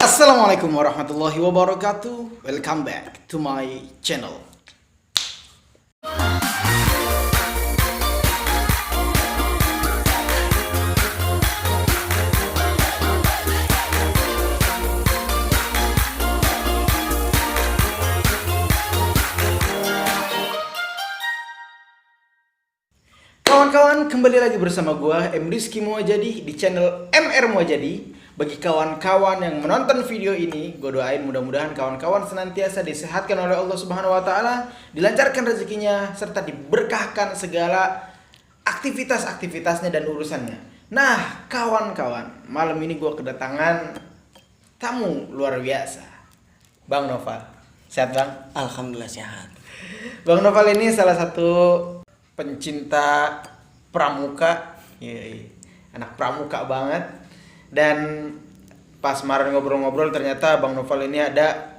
Assalamualaikum warahmatullahi wabarakatuh. Welcome back to my channel. Kawan-kawan, kembali lagi bersama gua M Rizky Muwajadi di channel MR Muwajadi. Bagi kawan-kawan yang menonton video ini, gue doain mudah-mudahan kawan-kawan senantiasa disehatkan oleh Allah Subhanahu wa taala, dilancarkan rezekinya serta diberkahkan segala aktivitas-aktivitasnya dan urusannya. Nah, kawan-kawan, malam ini gue kedatangan tamu luar biasa. Bang Noval. Sehat, Bang? Alhamdulillah sehat. Bang Noval ini salah satu pencinta pramuka, anak pramuka banget. Dan pas kemarin ngobrol-ngobrol ternyata Bang Noval ini ada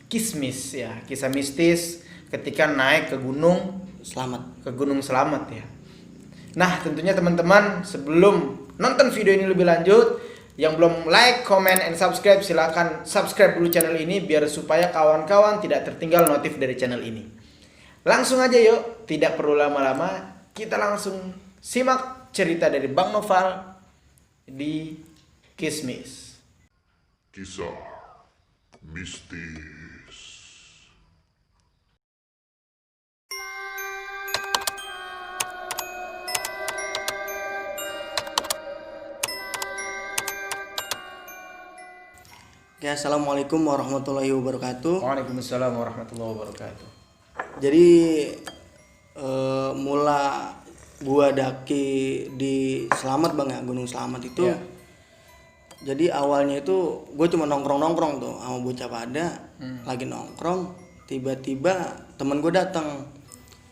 kisah mistis ketika naik ke Gunung Selamat ya. Nah, tentunya teman-teman sebelum nonton video ini lebih lanjut, yang belum like, comment, and subscribe silahkan subscribe dulu channel ini biar supaya kawan-kawan tidak tertinggal notif dari channel ini. Langsung aja yuk, tidak perlu lama-lama, kita langsung simak cerita dari Bang Noval di Kismis. Kisah mistis. Ya, assalamualaikum warahmatullahi wabarakatuh. Waalaikumsalam warahmatullahi wabarakatuh. Jadi mula gua daki di Selamat Bang ya, Gunung Selamat itu. Ya. Jadi awalnya itu gue cuma nongkrong tuh sama bocah pada, lagi nongkrong, tiba-tiba temen gue datang.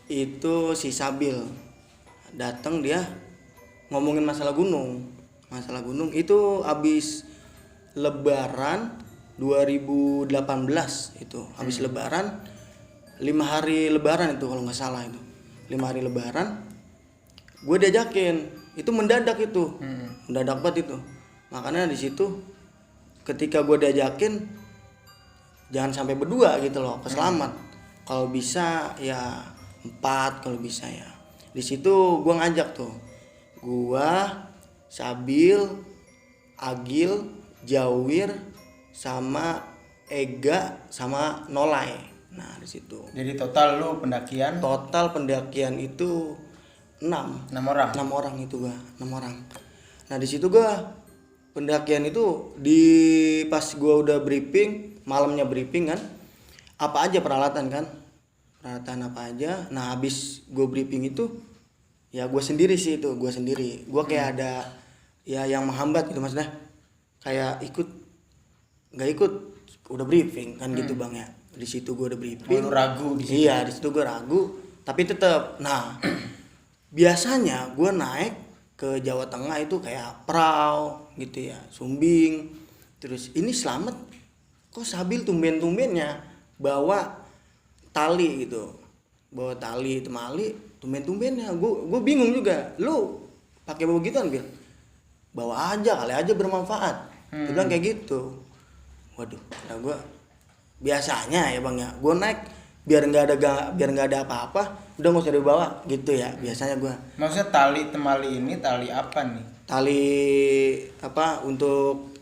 Itu si Sabil. Datang dia ngomongin masalah gunung. Masalah gunung itu abis Lebaran 2018 itu. Habis Lebaran 5 hari Lebaran itu kalau nggak salah itu. 5 hari Lebaran gue diajakin. Itu mendadak itu. Mendadak banget itu. Makanya di situ ketika gue diajakin jangan sampai berdua gitu loh ke Selamat. Kalau bisa ya 4 kalau bisa ya. Di situ gue ngajak tuh. Gua, Sabil, Agil, Jawir sama Ega sama Nolai. Nah, di situ. Jadi total lu pendakian? Total pendakian itu 6 orang. 6 orang itu gua, 6 orang. Nah, di situ gua pendakian itu pas gua udah briefing, malamnya briefing kan. Apa aja peralatan kan? Peralatan apa aja. Nah, habis gua briefing itu ya gua sendiri sih itu, gua sendiri. Gua kayak ada ya yang menghambat gitu maksudnya. Kayak nggak ikut udah briefing kan gitu Bang ya. Di situ gua udah briefing. Lu ragu di situ. Iya, di situ gua ragu, tapi tetap. Nah, biasanya gua naik ke Jawa Tengah itu kayak Prau gitu ya, Sumbing. Terus ini Selamat kok Sabil tumben-tumbennya bawa tali gitu. Bawa tali temali tumben-tumbennya. Gue bingung juga. Lu pakai bawa gituan, Bil? Bawa aja, kali aja bermanfaat. Dia bilang kayak gitu. Waduh, nah gue biasanya ya Bang ya, gue naik biar nggak ada apa-apa, udah nggak usah dibawa gitu ya biasanya gue. Maksudnya tali temali ini tali apa nih? Tali apa untuk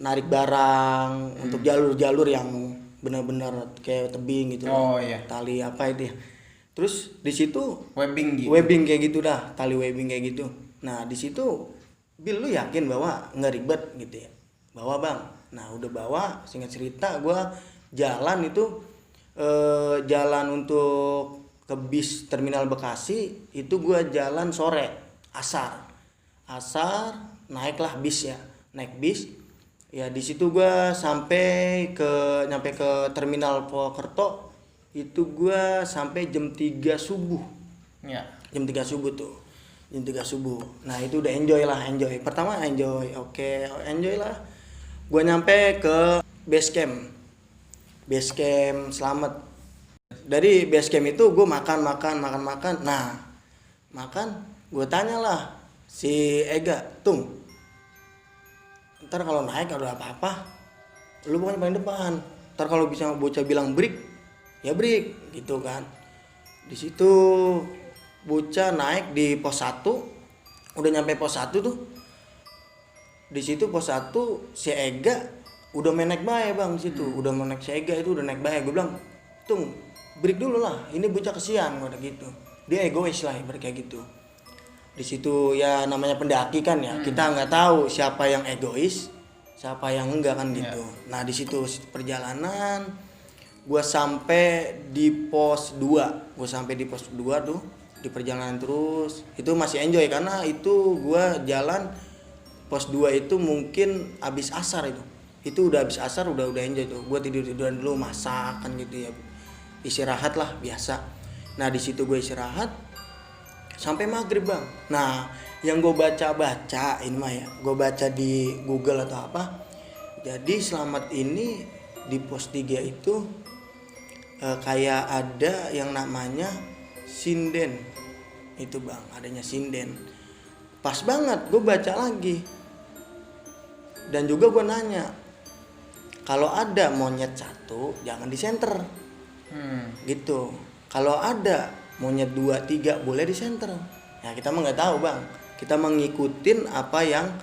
narik barang, untuk jalur-jalur yang benar-benar kayak tebing gitu. Oh iya. Tali apa itu ya? Terus di situ Webbing gitu. webbing kayak gitu dah, tali webbing kayak gitu. Nah di situ Bil, lu yakin bahwa nggak ribet gitu ya? Bawa Bang. Nah udah bawa, singkat cerita gue jalan itu jalan untuk ke bis terminal Bekasi itu gue jalan sore asar naiklah bis ya, naik bis ya. Di situ gue nyampe ke terminal Purwokerto itu gue sampai jam 3 subuh ya. Jam 3 subuh tuh, jam 3 subuh. Nah itu udah enjoy pertama oke, enjoy lah. Gue nyampe ke base camp Selamat. Dari base camp itu gue makan. Nah makan, gue tanya lah si Ega, Tung, ntar kalau naik ada apa-apa lu pokoknya paling depan. Ntar kalau bisa bocah bilang break ya break gitu kan. Di situ bocah naik di pos 1, udah nyampe pos 1 tuh. Di situ pos 1 si Ega udah main naik bae bang di situ. Udah mau naik si Ega itu udah naik bae. Gue bilang, "Tung, break dulu lah. Ini bocah kesian." Udah gitu. Dia egois lah kayak gitu. Di situ ya namanya pendaki kan ya. Kita nggak tahu siapa yang egois, siapa yang enggak kan gitu. Nah, di situ perjalanan gua sampai di pos 2. Gua sampai di pos 2 tuh, di perjalanan terus. Itu masih enjoy karena itu gua jalan pos 2 itu mungkin habis asar itu. Itu udah habis asar udah enjoy tuh. Gua tiduran dulu, masak kan gitu ya. Istirahat lah biasa. Nah, di situ gue istirahat sampai maghrib bang. Nah, yang gue baca ini mah ya, gue baca di Google atau apa. Jadi Slamet ini di pos 3 itu kayak ada yang namanya sinden itu bang, adanya sinden. Pas banget gue baca lagi. Dan juga gue nanya, kalau ada monyet 1 jangan disenter. Gitu. Kalau ada monyet 2, 3 boleh disenter. Ya kita mah nggak tahu bang. Kita mengikutin apa yang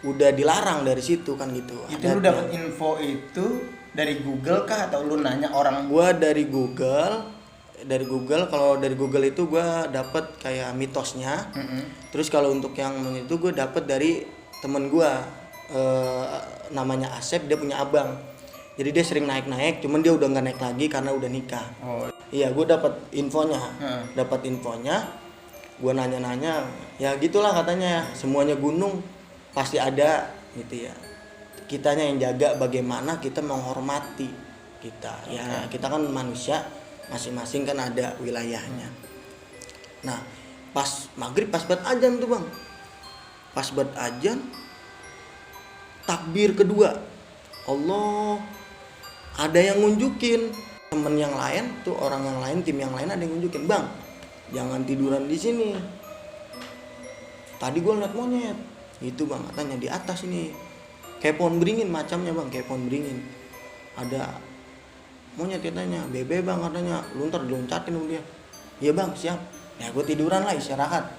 udah dilarang dari situ kan gitu. Itu lu dapat info itu dari Google kah atau lu nanya orang? Gua dari Google. Kalau dari Google itu gua dapat kayak mitosnya. Terus kalau untuk yang itu gua dapat dari temen gua. Namanya Asep, dia punya abang. Jadi dia sering naik, cuman dia udah nggak naik lagi karena udah nikah. Oh. Iya, gue dapat infonya, gue nanya-nanya, ya gitulah katanya, semuanya gunung pasti ada gitu ya. Kitanya yang jaga bagaimana kita menghormati kita, ya kita kan manusia, masing-masing kan ada wilayahnya. Nah, pas maghrib, pas buat azan tuh bang, pas buat azan, takbir kedua, Allah, ada yang ngunjukin. Temen yang lain tuh, orang yang lain, tim yang lain ada yang nunjukin, "Bang, jangan tiduran di sini. Tadi gue liat monyet." Itu bang, katanya di atas ini. Kayak pohon beringin macamnya bang, kayak pohon beringin. Ada monyet katanya, bebe bang katanya, lu ntar diloncatin sama dia. Iya bang, siap. Ya gue tiduran lah, istirahat.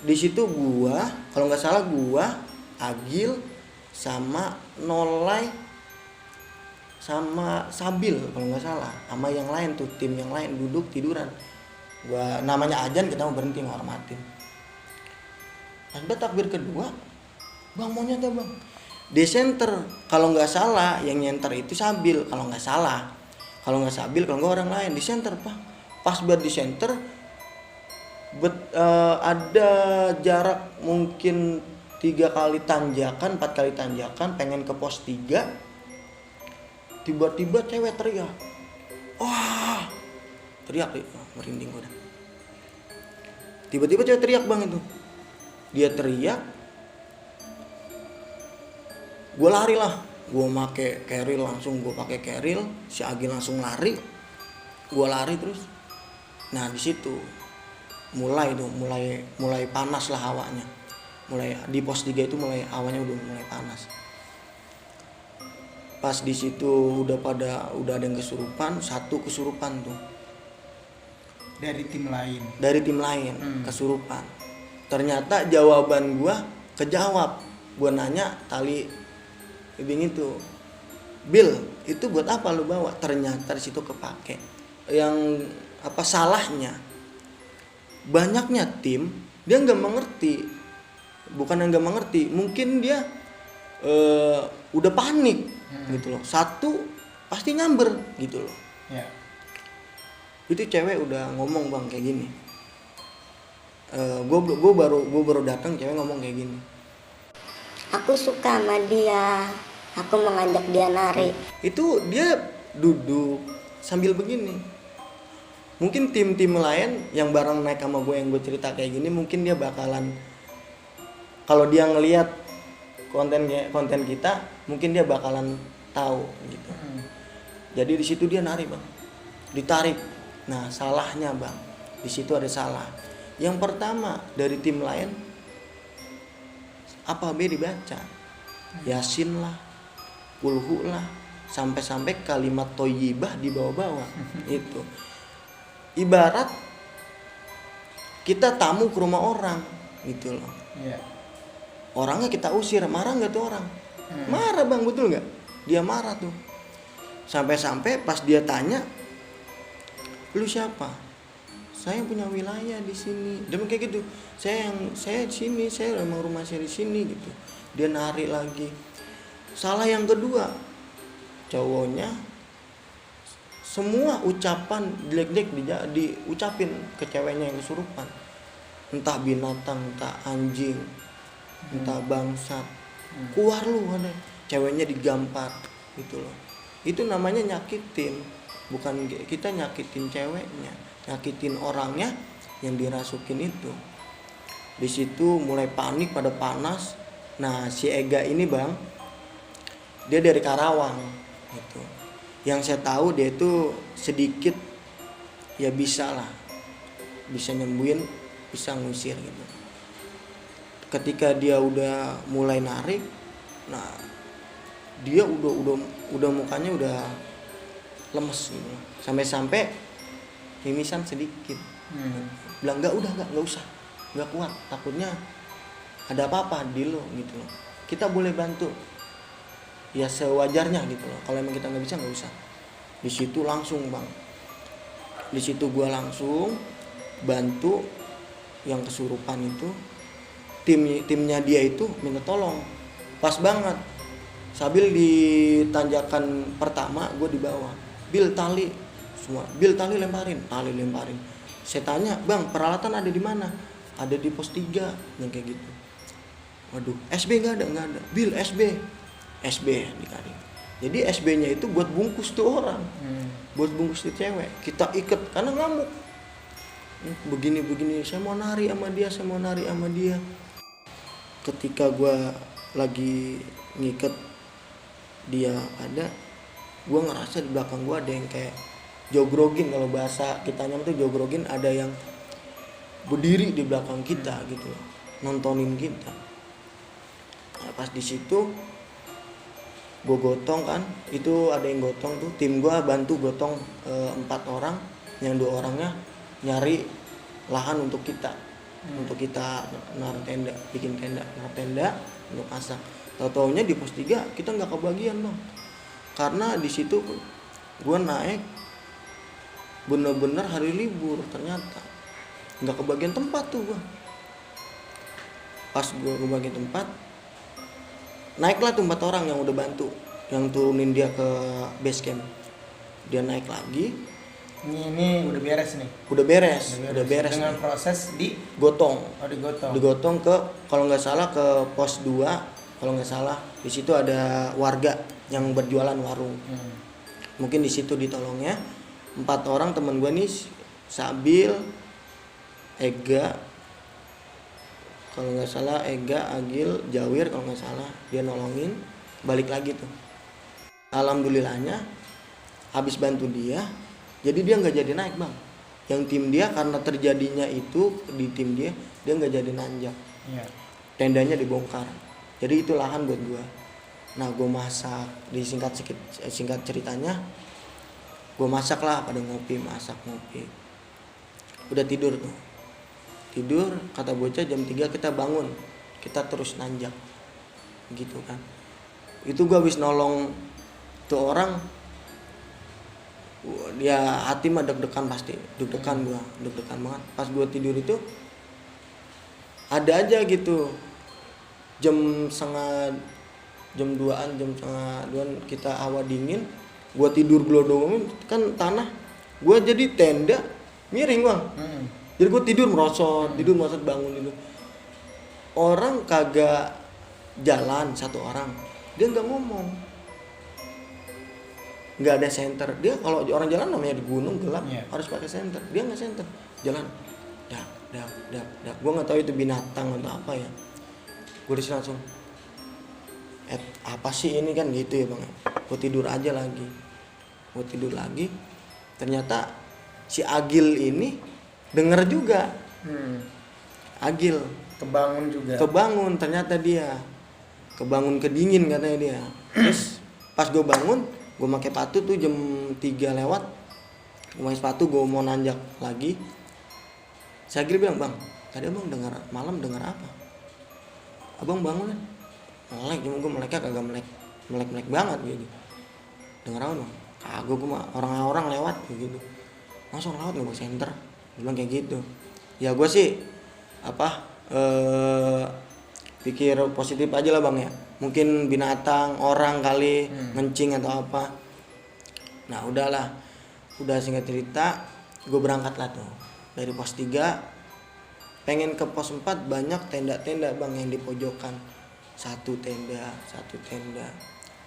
Di situ gua, kalau nggak salah gua, Agil, sama Nolai, sama Sabil kalau nggak salah, sama yang lain tuh, tim yang lain duduk tiduran. Gua namanya azan, kita mau berhenti menghormatin. Pas takbir kedua, bang monyet ya bang, di center. Kalau nggak salah yang nyenter itu Sabil, kalau nggak Sabil, kalau nggak orang lain di center pak. Pas buat di center, ada jarak mungkin 3 kali tanjakan, 4 kali tanjakan, pengen ke pos 3. Tiba-tiba cewek teriak, wah, teriak deh, merinding gue dah. Tiba-tiba cewek teriak bang itu, dia teriak, gue lari lah, gue pakai keril langsung, si Agil langsung lari, gue lari terus. Nah di situ mulai panas lah hawanya, mulai di pos 3 itu awalnya udah mulai panas. Pas di situ udah ada yang kesurupan, 1 kesurupan tuh. Dari tim lain. Kesurupan. Ternyata jawaban gua kejawab. Gua nanya tali ibing itu, "Bil, itu buat apa lu bawa?" Ternyata di situ kepake. Yang apa salahnya? Banyaknya tim dia nggak mengerti. Bukan yang nggak mengerti, mungkin dia udah panik gitu loh. 1 pasti nyamber gitu loh. Ya. Itu cewek udah ngomong bang kayak gini. Gue baru datang, cewek ngomong kayak gini. "Aku suka sama dia. Aku mengajak dia nari." Itu dia duduk sambil begini. Mungkin tim-tim lain yang bareng naik sama gue yang gue cerita kayak gini, mungkin dia bakalan, kalau dia ngelihat konten kita, mungkin dia bakalan tahu gitu. Jadi di situ dia nari bang, ditarik. Nah salahnya bang, di situ ada salah. Yang pertama dari tim lain apa B dibaca, Yasin lah, kulhu lah, sampai-sampai kalimat thayyibah dibawa-bawa. Itu ibarat kita tamu ke rumah orang gitu loh. Iya. Orangnya kita usir, marah nggak tuh orang? Marah bang, betul nggak? Dia marah tuh. Sampai-sampai pas dia tanya, lu siapa? Saya punya wilayah di sini. Dia kayak gitu. Saya di sini, saya emang rumah saya di sini gitu. Dia narik lagi. Salah yang kedua, cowoknya semua ucapan jelek-jelek diucapin ke ceweknya yang kesurupan. Entah binatang, entah anjing, entah bangsat. Keluar lu ada. Ceweknya digampar gitu loh. Itu namanya nyakitin. Bukan kita nyakitin ceweknya, nyakitin orangnya yang dirasukin itu. Di situ mulai panik, pada panas. Nah, si Ega ini bang, dia dari Karawang gitu. Yang saya tahu dia itu sedikit ya bisa lah, bisa nyembuhin, bisa ngusir gitu. Ketika dia udah mulai narik, nah dia udah mukanya udah lemes gitu. Sampai-sampai mimisan sedikit. Bilang nggak usah, nggak kuat, takutnya ada apa-apa di lo gitu loh. Kita boleh bantu ya sewajarnya gitu loh. Kalau emang kita nggak bisa, nggak usah. Di situ langsung bang, di situ gua langsung bantu yang kesurupan itu. Timnya dia itu minta tolong, pas banget sambil di tanjakan pertama gue di bawah. Bil tali lemparin. Saya tanya, bang peralatan ada di mana? Ada di pos 3 yang kayak gitu. Waduh, SB nggak ada. Bil SB dikasih. Jadi SB-nya itu buat bungkus tuh orang, buat bungkus tuh cewek. Kita ikat karena ngamuk. Begini, saya mau nari sama dia. Ketika gue lagi ngikat dia ada, gue ngerasa di belakang gue ada yang kayak jogrogin, kalau bahasa kitanya itu jogrogin, ada yang berdiri di belakang kita gitu loh, nontonin kita. Nah, pas di situ gue gotong kan, itu ada yang gotong tuh, tim gue bantu gotong 4 orang, yang 2 orangnya nyari lahan untuk kita naruh tenda, bikin tenda untuk masak. Tau-taunya di pos 3 kita nggak kebagian bang, karena di situ gue naik bener-bener hari libur, ternyata nggak kebagian tempat tuh gue. Pas gue kebagian tempat, naiklah tuh 4 orang yang udah bantu, yang turunin dia ke base camp. Dia naik lagi. Ini udah beres nih. Udah beres Dengan nih. proses Digotong ke, kalau nggak salah ke pos 2, kalau nggak salah. Di situ ada warga yang berjualan warung. Mungkin di situ ditolongnya 4 orang teman gue nih, Sabil, Ega, kalau nggak salah Ega, Agil, Jawir kalau nggak salah, dia nolongin, balik lagi tuh. Alhamdulillahnya habis bantu dia, jadi dia nggak jadi naik bang. Yang tim dia karena terjadinya itu di tim dia nggak jadi nanjak. Tendanya dibongkar. Jadi itu lahan buat gua. Nah gua masak, singkat ceritanya, gua masak lah, pada ngopi. Udah tidur tuh. Kata bocah jam 3 kita bangun, kita terus nanjak gitu kan. Itu gua habis nolong tuh orang, dia hati mah deg-degan, pasti deg-degan banget. Pas gua tidur itu ada aja gitu, jam 2-an kita hawa dingin, gua tidur glodong kan tanah, gua jadi tenda miring bang. Jadi gue tidur merosot bangun itu. Orang kagak jalan, 1 orang, dia nggak ngomong, nggak ada senter. Dia kalau orang jalan namanya di gunung gelap, harus pakai senter. Dia nggak senter, jalan dak. Gue nggak tahu itu binatang atau apa ya. Gue disitu langsung, apa sih ini kan gitu ya bang. Gue tidur lagi. Ternyata si Agil ini denger juga. Agil kebangun juga. Kebangun ternyata dia. kebangun kedingin katanya dia. Terus pas gue bangun, gue pakai sepatu tuh jam 3 lewat, gue pakai sepatu, gue mau nanjak lagi. Saya bilang, bang, tadi abang malam dengar apa? Abang bangun kan? Melek, cuma gue meleknya kagak melek banget gitu. Dengar apa bang? Kagak, gue mah orang-orang lewat gitu. Langsung lewat nggak bawa senter, gue bilang kayak gitu. Ya gue sih pikir positif aja lah bang ya. Mungkin binatang, orang kali ngencing atau apa. Nah udahlah, udah singkat cerita, gue berangkat lah tuh dari pos 3. Pengen ke pos 4, banyak tenda-tenda bang yang di pojokan. Satu tenda.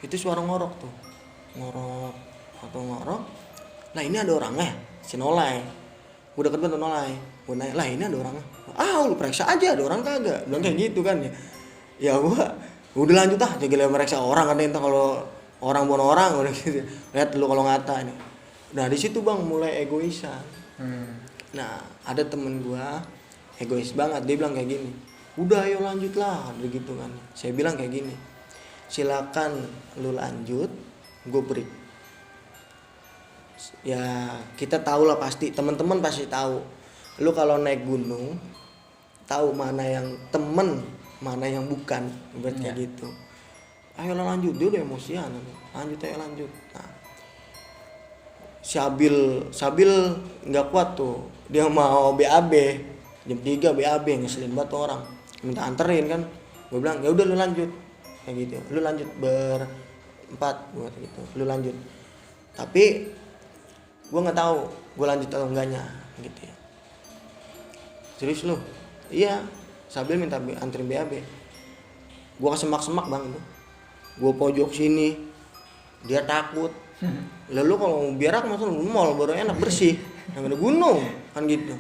Itu suara ngorok tuh. Ngorok. Nah ini ada orangnya, si Nolai. Gue deket banget Nolai. Gue nanya, lah ini ada orangnya. Lu periksa aja ada orang kagak. Bilang kayak gitu kan ya. Ya gue udah lanjut jaga meriksa orang kan entah kalau orang bukan orang udah gitu. Lihat lu kalau ngata ini. Nah di situ bang mulai egoisan. Nah ada temen gue egois banget, dia bilang kayak gini, udah ayo lanjut lah, begitu kan. Saya bilang kayak gini, silakan lu lanjut, gue break. Ya kita tahu lah pasti, teman-teman pasti tahu. Lu kalau naik gunung, tahu mana yang temen, mana yang bukan, berarti kayak gitu. Ayo lah lanjut, dia udah emosian, lanjut. Nah, Sabil nggak kuat tuh, dia mau BAB. Jam 3 BAB, ngeselin banget orang, minta anterin kan. Gue bilang ya udah lu lanjut kayak gitu, lu lanjut berempat buat gitu, lu lanjut. Tapi gue nggak tahu gue lanjut atau enggaknya gitu ya. Serius lu? Iya, Sabil minta anterin BAB. Gue kesemak-semak bang tuh, gue pojok sini, dia takut. Lalu kalau berak masuk mall baru enak bersih, yang ada gunung kan gitu.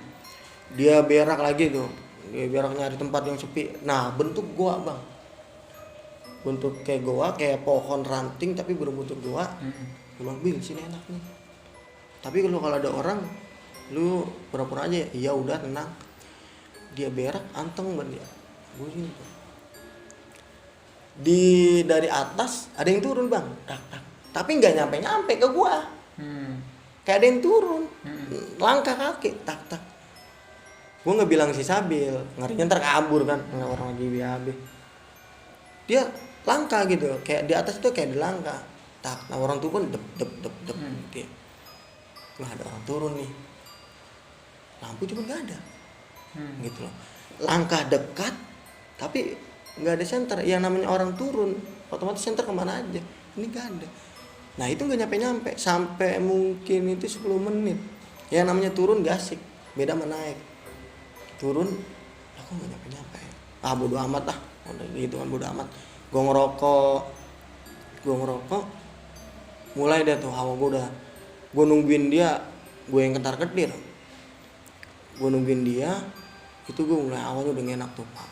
Dia berak lagi tuh, dia berak nyari tempat yang sepi. Nah bentuk goa bang, bentuk kayak goa, kayak pohon ranting tapi berbentuk goa. Gue bilang, Bil sini enak nih. Tapi kalau ada orang, lu pura-pura aja, iya udah tenang. Dia berak anteng banget dia. Gue sini tuh. Dari atas ada yang turun bang, tak. Tapi nggak nyampe ke gua. Kayak ada yang turun, langkah kaki, tak. Gue nggak bilang si Sabil, ngerinya ntar kabur kan, orang lagi BAB. Dia langkah gitu, kayak di atas itu kayak di langkah. Tak, nah orang tuh pun dep gitu. Wah ada orang turun nih, lampu cuma nggak ada, gitu loh. Langkah dekat, tapi nggak ada senter. Yang namanya orang turun, otomatis senter kemana aja. Ini nggak ada. Nah itu nggak nyampe sampai mungkin itu 10 menit. Yang namanya turun gak asik, beda sama naik. Turun aku nggak nyampe bodo amat lah, udah gitu kan, bodo amat. Gue ngerokok mulai deh tuh hawa gue nungguin dia, gue yang ketar-ketir. Gue nungguin dia itu gue mulai awalnya udah enak tuh pak,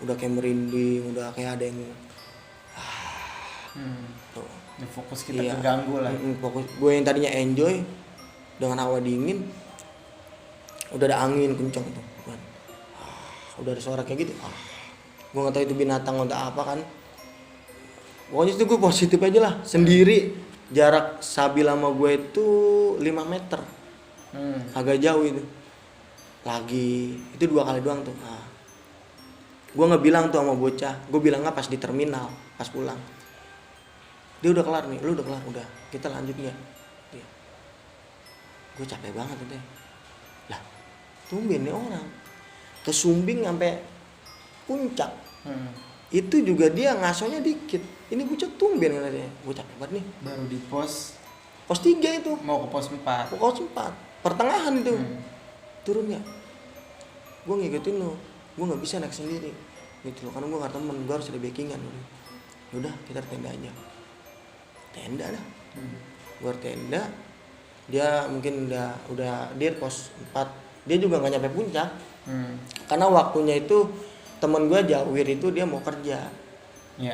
udah kayak merinding, udah kayak ada yang tuh. Ya, fokus kita terganggu lah. Fokus gue yang tadinya enjoy dengan hawa dingin, udah ada angin kencang tuh. Udah ada suara kayak gitu. Gue nggak tahu itu binatang atau apa kan. Pokoknya itu gue positif aja lah. Sendiri jarak Sabil sama gue itu 5 meter. Agak jauh itu. Lagi itu 2 kali doang tuh. Gue nggak bilang tuh sama bocah. Gue bilangnya pas di terminal, pas pulang. Dia udah kelar nih, lu udah kelar, udah. Kita lanjut ya. Gue capek banget deh. Lah, tumben nih orang. Kesumbing sampai puncak. Itu juga dia ngasonya dikit. Ini bucak tumben katanya. Gue capek banget nih. Baru di pos 3 itu. mau ke pos 4. Pos 4. Pertengahan itu. Turun ya. Gue ngikutin lo. Gue nggak bisa naik sendiri. Gitu loh. Karena gue nggak temen. Gue harus ada backingan. Udah kita tenda aja. Tenda dah. Gue tenda. Dia mungkin udah dia pos 4. Dia juga nggak nyampe puncak. Karena waktunya itu temen gue Jawir itu dia mau kerja.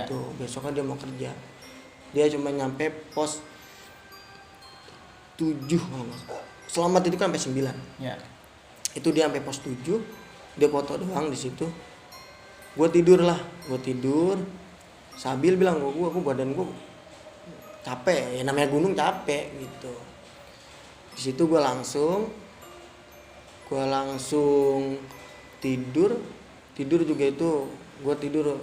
Tuh besoknya dia mau kerja. Dia cuma nyampe pos 7. Selamat itu kan sampai 9. Itu dia sampai pos 7. Dia foto doang di situ. Gue tidur. Sabil bilang ke gue, badan gue capek, ya namanya gunung capek gitu. Di situ gue langsung tidur juga itu gue tidur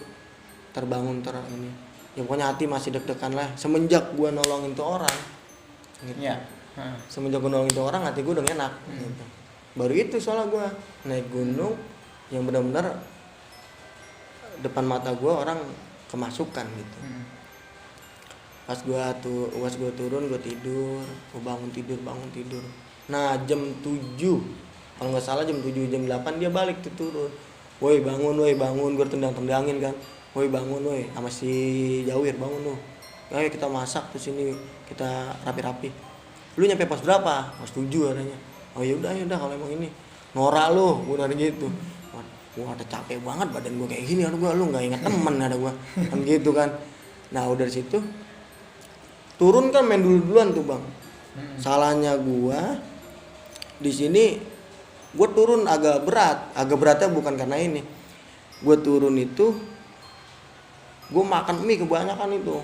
terbangun ini. Ya pokoknya hati masih deg-degan lah. Semenjak gue nolongin tuh orang, gitu. Ya. Semenjak gue nolongin tuh orang, hati gue udah enak. Gitu. Baru itu soalnya gue naik gunung yang benar-benar depan mata gue orang kemasukan gitu. Pas gue turun gue tidur, gue bangun tidur. Nah jam 7 kalau nggak salah jam 7 jam 8 dia balik tuh turun. Woi bangun, gue tendangin kan. Woi bangun, sama si Jawir bangun lu. Ayo kita masak tuh sini, kita rapi-rapi. Lu nyampe pos berapa? Pos 7 katanya. Oh ya udah kalau emang ini. Norak lu, gue dari gitu. Wah udah capek banget badan gue kayak gini, lu nggak ingat temen ada gue kan gitu kan. Nah udah dari situ turun kan main duluan tuh bang. Salahnya gue di sini, gue turun agak beratnya bukan karena ini. Gue turun itu gue makan mie kebanyakan itu.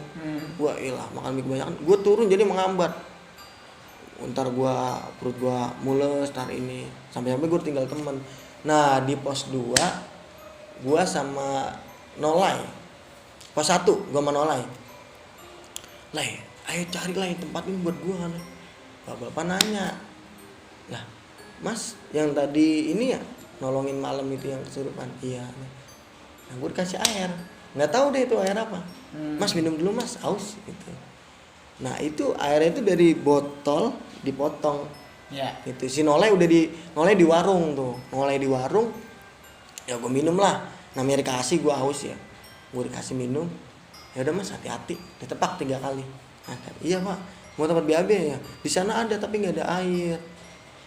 Wah ilah makan mie kebanyakan, gue turun jadi menghambat. Ntar perut gue mules, ntar ini sampai gue tinggal temen. Nah di pos 2 gue sama Nolai. Pos 1 gue sama Nolai. Lai, ayo carilah tempat ini buat gue kan. Bapak nanya, lah mas yang tadi ini ya nolongin malam itu yang kesurupan. Iya. Nah gue dikasih air, nggak tahu deh itu air apa. Mas minum dulu mas, haus gitu. Nah itu airnya itu dari botol dipotong. Ya. Gitu. Si Nolai di warung tuh. Nolai di warung. Ya gue minum lah. Namanya dikasih, gue haus ya. Gue dikasih minum. Ya udah mas hati-hati. Ditepak 3 kali. Nah, iya pak. Mau tempat BAB ya. Di sana ada tapi nggak ada air.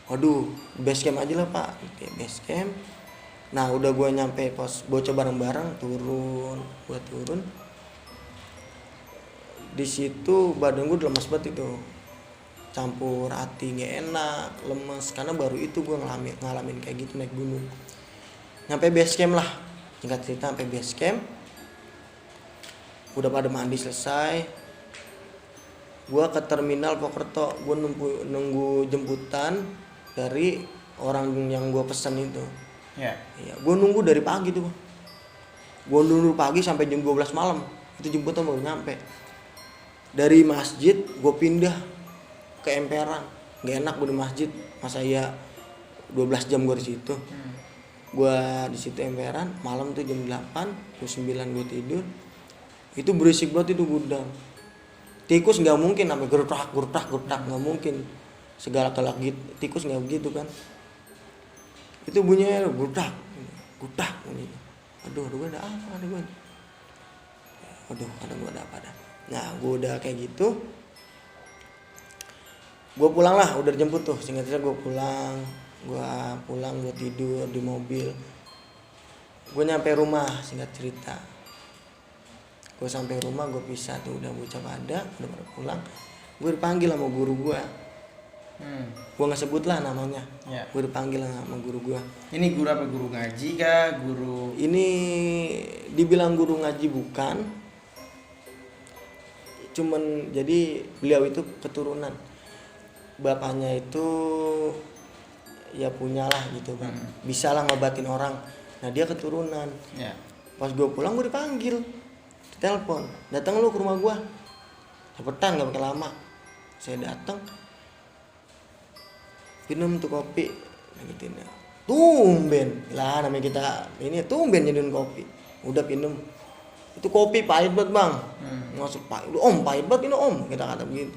Waduh, base camp aja lah pak. Oke, base camp. Nah udah gue nyampe pos bocah bareng-bareng turun. Gue turun. Di situ badan gue udah lemas banget itu. Campur hati nggak enak, lemes karena baru itu gue ngalamin kayak gitu naik gunung. Nyampe base camp lah, singkat cerita sampai base camp udah pada mandi selesai. Gue ke terminal Pokerto, gue nunggu jemputan dari orang yang gue pesen itu. Ya. Iya, gue nunggu dari pagi tuh. Gue nunggu pagi sampai jam 12 malam itu jemputan baru nyampe. Dari masjid gue pindah ke emperan, nggak enak gue di masjid, masa ya 12 jam gue di situ. Gue di situ emperan, malam tuh jam 8, jam 9 gue tidur. Itu berisik banget itu gudang. Tikus nggak mungkin sampai gertak nggak mungkin. Segala galak gitu, tikus nggak begitu kan. Itu bunyinya gertak bunyi. Aduh gue ada apa gue? Ada apa dah. Nah gue udah kayak gitu. Gue pulang lah, udah dijemput tuh, singkat cerita gue pulang, gue tidur di mobil. Gue nyampe rumah, singkat cerita. Gue sampai rumah, gue pisah tuh, udah bocah pada pulang. Gue dipanggil sama guru gue. Gue nggak sebut lah namanya. Ya. Gue dipanggil sama guru gue. Ini guru apa? Guru ngaji kah? Guru? Ini dibilang guru ngaji bukan. Cuman jadi beliau itu keturunan. Bapaknya itu ya punyalah gitu bang, bisa lah ngobatin orang. Nah dia keturunan. Ya. Pas gue pulang gue dipanggil, ditelepon, datang lu ke rumah gue. Cepetan nggak pakai lama. Saya datang, minum tuh kopi, gitu ya. Tumben lah namanya kita ini tumben nyeduhin kopi. Udah minum, itu kopi pahit banget bang, masuk pahit. Om pahit banget ini om, kita kata begitu.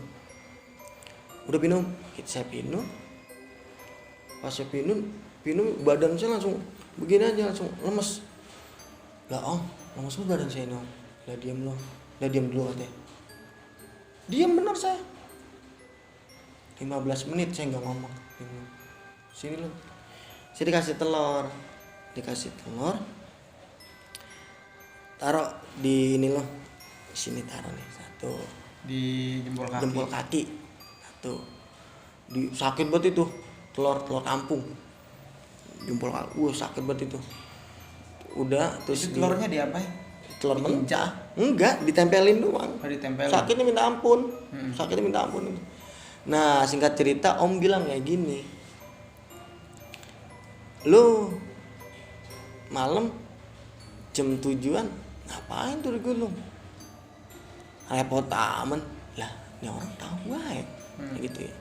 Udah minum, saya minum. Pas saya minum badan saya langsung begini aja, langsung lemes. Lah om, lemes banget badan saya ini om. Lah diam dulu katanya. Diam bener saya. 15 menit saya nggak ngomong. Sini lo. Saya dikasih telur. Taruh di ini loh. Sini taruh nih satu. Di jempol kaki. Tuh sakit banget itu telur kampung jempol sakit banget itu. Udah terus itu telurnya diapain? telur mentah. Enggak, ditempelin doang. Ditempelin. Sakitnya minta ampun. Sakitnya minta ampun. Nah, singkat cerita Om bilang kayak gini. Lu malam jam 7-an ngapain tuh di gunung? Repot aman. Lah, ini orang tahu wae. Gitu ya.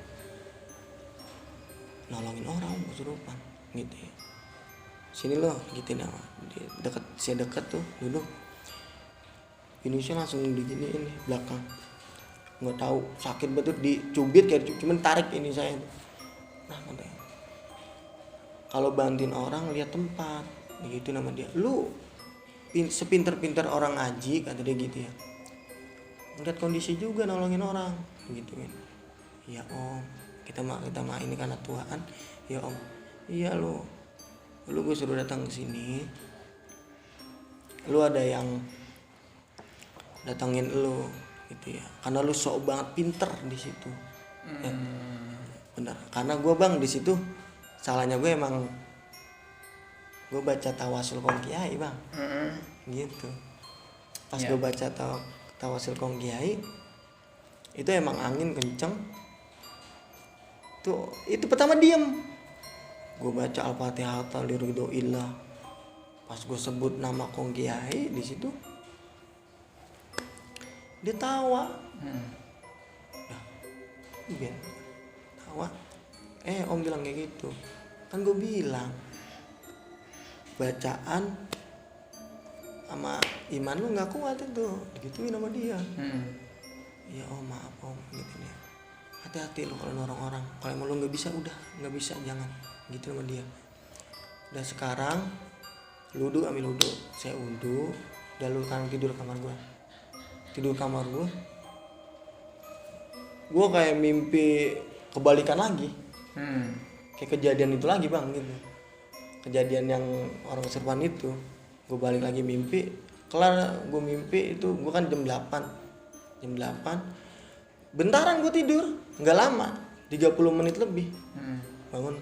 Nolongin orang kesurupan gitu ya. Sini lo gitu nih, dekat, saya dekat tuh duduk. Indonesia langsung diginiin nih belakang. Nggak tahu sakit betul, dicubit kayak cuman tarik ini saya. Nah, katanya. Kalau bantuin orang lihat tempat, gitu nama dia. Lu sepinter-pinter orang ngaji kata dia gitu ya. Lihat kondisi juga nolongin orang, gitu kan. Iya Om, kita mah ini karena Tuhan. Ya Om, iya lu gue suruh datang ke sini. Lu ada yang datangin lu gitu ya, karena lu sok banget pinter di situ. Ya, benar, karena gue bang di situ salahnya gue emang gue baca tawasul kong kiai bang, gitu. Pas gue baca tawasul kong kiai itu emang angin kenceng tuh, itu pertama diem. Gue baca al-fatihah liridhoillah, pas gue sebut nama kong kiai di situ dia tawa. Nah, iya tawa. Om bilang kayak gitu. Kan gue bilang bacaan sama iman lu nggak kuat itu, digituin sama dia. Ya Om, maaf Om, gitu nih. Hati-hati lo kalau nolong orang. Kalau emang lu nggak bisa, udah nggak bisa, jangan. Gitu sama dia. Udah sekarang ludu, ambil ludu, saya udu, udah lu kan tidur kamar gue. Tidur kamar gue kayak mimpi kebalikan lagi. Kayak kejadian itu lagi bang gitu, kejadian yang orang kesurupan itu. Gue balik lagi mimpi, kelar gue mimpi itu gue kan jam 8, bentaran gue tidur, nggak lama, 30 menit lebih. Bangun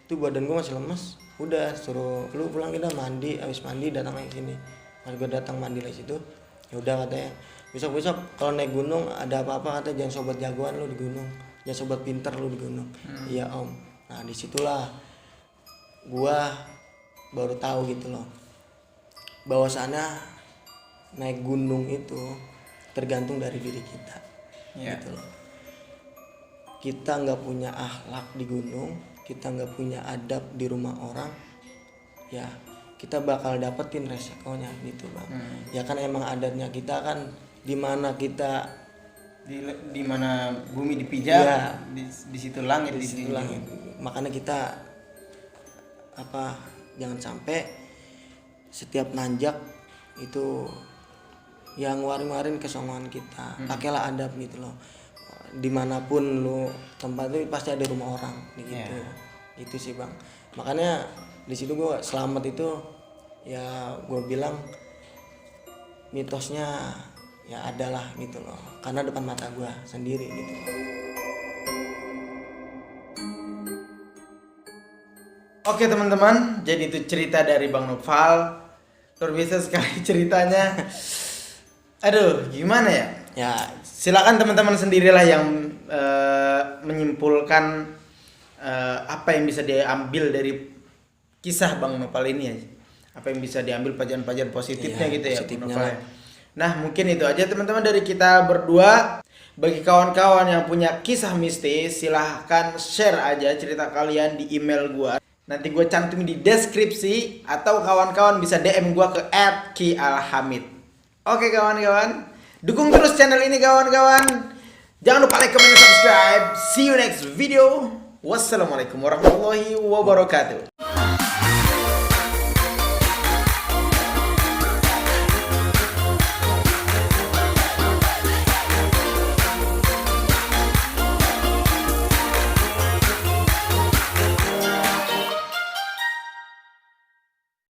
itu badan gue masih lemes. Udah suruh lu pulang, kita mandi, habis mandi datang lagi sini. Pas gue datang mandi lagi situ, ya udah katanya besok kalau naik gunung ada apa-apa katanya jangan sobat jagoan lu di gunung, jangan sobat pinter lu di gunung. Iya Om. Nah disitulah gua baru tahu gitu loh, bahwasannya naik gunung itu tergantung dari diri kita. Gitu loh. Kita nggak punya akhlak di gunung, kita nggak punya adab di rumah orang, ya kita bakal dapetin resikonya gitu bang. Ya kan emang adatnya kita kan di mana kita di mana bumi dipijak, ya, di situ langit, di situ langit. Makanya kita jangan sampai setiap nanjak itu yang waring-waring kesongoan kita. Pakailah adab gitu loh. Dimanapun lu tempat itu pasti ada rumah orang gitu. Itu sih bang. Makanya di situ gue selamat itu ya, gue bilang mitosnya ya adalah gitu loh, karena depan mata gue sendiri gitu. Oke teman-teman, jadi itu cerita dari Bang Noval. Luar biasa sekali ceritanya. Aduh, gimana ya? Ya, silakan teman-teman sendirilah yang menyimpulkan apa yang bisa diambil dari kisah Bang Noval ini ya. Apa yang bisa diambil pelajaran-pelajaran positifnya gitu ya, Bang Noval. Nah, mungkin itu aja teman-teman dari kita berdua. Bagi kawan-kawan yang punya kisah mistis, silahkan share aja cerita kalian di email gua. Nanti gue cantumin di deskripsi, atau kawan-kawan bisa DM gua ke @kialhamid. Oke kawan-kawan, dukung terus channel ini kawan-kawan. Jangan lupa like, comment, dan subscribe. See you next video. Wassalamualaikum warahmatullahi wabarakatuh.